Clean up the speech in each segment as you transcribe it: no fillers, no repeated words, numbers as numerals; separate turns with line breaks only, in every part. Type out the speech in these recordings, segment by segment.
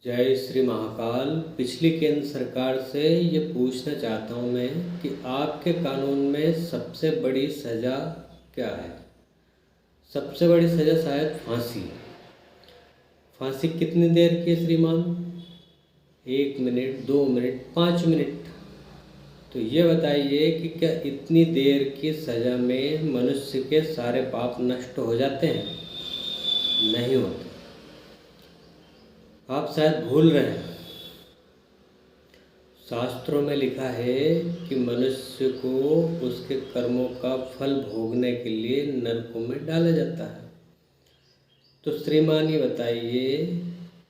जय श्री महाकाल। पिछली केंद्र सरकार से ये पूछना चाहता हूँ मैं कि आपके कानून में सबसे बड़ी सज़ा क्या है। सबसे बड़ी सज़ा शायद फांसी। फांसी कितनी देर की है श्रीमान? 1 मिनट, 2 मिनट, 5 मिनट। तो ये बताइए कि क्या इतनी देर की सज़ा में मनुष्य के सारे पाप नष्ट हो जाते हैं? नहीं होते। आप शायद भूल रहे हैं। शास्त्रों में लिखा है कि मनुष्य को उसके कर्मों का फल भोगने के लिए नरकों में डाला जाता है। तो श्रीमान ये बताइए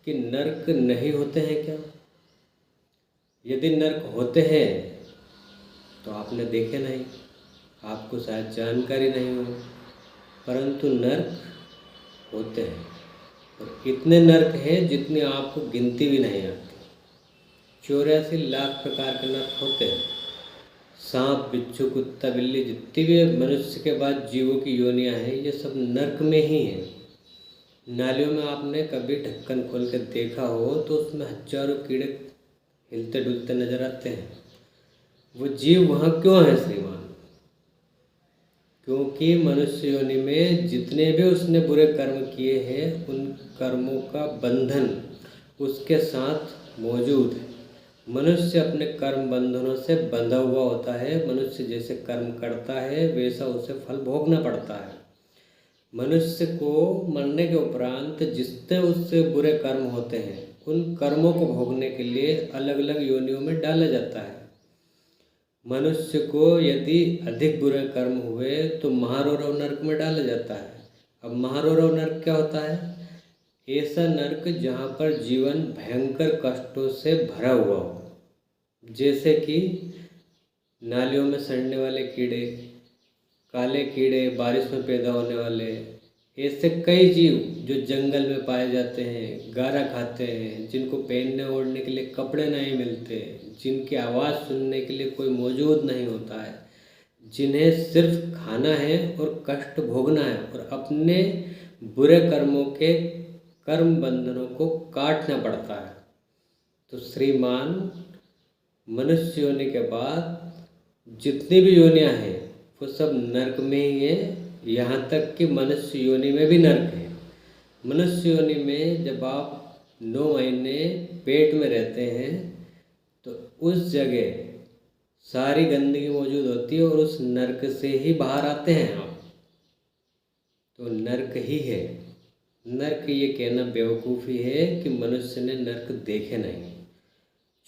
कि नरक नहीं होते हैं क्या? यदि नरक होते हैं तो आपने देखे नहीं, आपको शायद जानकारी नहीं हो, परंतु नरक होते हैं और इतने नरक हैं जितनी आपको गिनती भी नहीं आती। 84 लाख प्रकार के नरक होते हैं। सांप, बिच्छू, कुत्ता, बिल्ली, जितनी भी मनुष्य के बाद जीवों की योनियां हैं, ये सब नरक में ही हैं। नालियों में आपने कभी ढक्कन खोल के देखा हो तो उसमें हजारों कीड़े हिलते डुलते नजर आते हैं। वो जीव वहाँ क्यों है श्रीमान? क्योंकि मनुष्य योनि में जितने भी उसने बुरे कर्म किए हैं, उन कर्मों का बंधन उसके साथ मौजूद है। मनुष्य अपने कर्म बंधनों से बंधा हुआ होता है। मनुष्य जैसे कर्म करता है वैसा उसे फल भोगना पड़ता है। मनुष्य को मरने के उपरांत जितने उससे बुरे कर्म होते हैं, उन कर्मों को भोगने के लिए अलग अलग योनियों में डाला जाता है। मनुष्य को यदि अधिक बुरे कर्म हुए तो महारौरव नरक में डाला जाता है। अब महारौरव नरक क्या होता है? ऐसा नरक जहाँ पर जीवन भयंकर कष्टों से भरा हुआ हो, जैसे कि नालियों में सड़ने वाले कीड़े, काले कीड़े, बारिश में पैदा होने वाले, ऐसे कई जीव जो जंगल में पाए जाते हैं, गारा खाते हैं, जिनको पहनने ओढ़ने के लिए कपड़े नहीं मिलते, जिनकी आवाज़ सुनने के लिए कोई मौजूद नहीं होता है, जिन्हें सिर्फ खाना है और कष्ट भोगना है और अपने बुरे कर्मों के कर्म बंधनों को काटना पड़ता है। तो श्रीमान, मनुष्य होने के बाद जितनी भी योनियां हैं वो सब नरक में ही है। यहाँ तक कि मनुष्य योनि में भी नरक है। मनुष्य योनि में जब आप 9 महीने पेट में रहते हैं तो उस जगह सारी गंदगी मौजूद होती है और उस नरक से ही बाहर आते हैं आप। तो नरक ही है। नरक ये कहना बेवकूफ़ी है कि मनुष्य ने नरक देखे नहीं।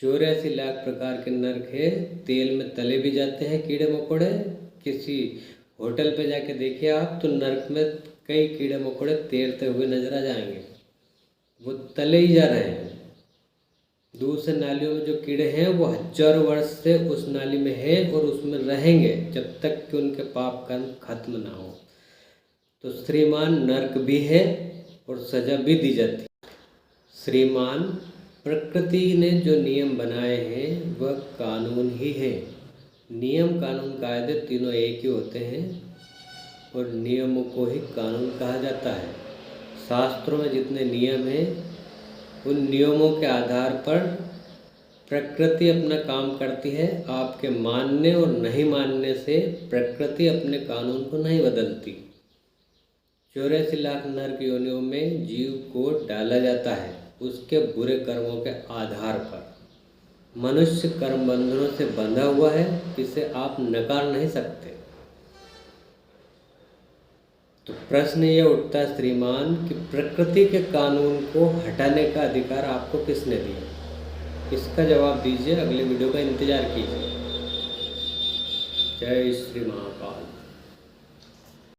84 लाख प्रकार के नरक है। तेल में तले भी जाते हैं कीड़े मकोड़े। किसी होटल पे जाके देखिए आप तो नरक में कई कीड़े मकोड़े तैरते हुए नजर आ जाएंगे। वो तले ही जा रहे हैं। दूसरे नालियों में जो कीड़े हैं वो हजारों वर्ष से उस नाली में है और उसमें रहेंगे जब तक कि उनके पाप कर्म खत्म ना हो। तो श्रीमान, नरक भी है और सजा भी दी जाती है। श्रीमान, प्रकृति ने जो नियम बनाए हैं वह कानून ही है। नियम, कानून, कायदे तीनों एक ही होते हैं और नियमों को ही कानून कहा जाता है। शास्त्रों में जितने नियम हैं, उन नियमों के आधार पर प्रकृति अपना काम करती है। आपके मानने और नहीं मानने से प्रकृति अपने कानून को नहीं बदलती। 84 लाख नरक योनियों में जीव को डाला जाता है उसके बुरे कर्मों के आधार पर। मनुष्य कर्म बंधनों से बंधा हुआ है, इसे आप नकार नहीं सकते। तो प्रश्न ये उठता है श्रीमान कि प्रकृति के कानून को हटाने का अधिकार आपको किसने दिया? इसका जवाब दीजिए। अगले वीडियो का इंतजार कीजिए। जय श्री महाकाल।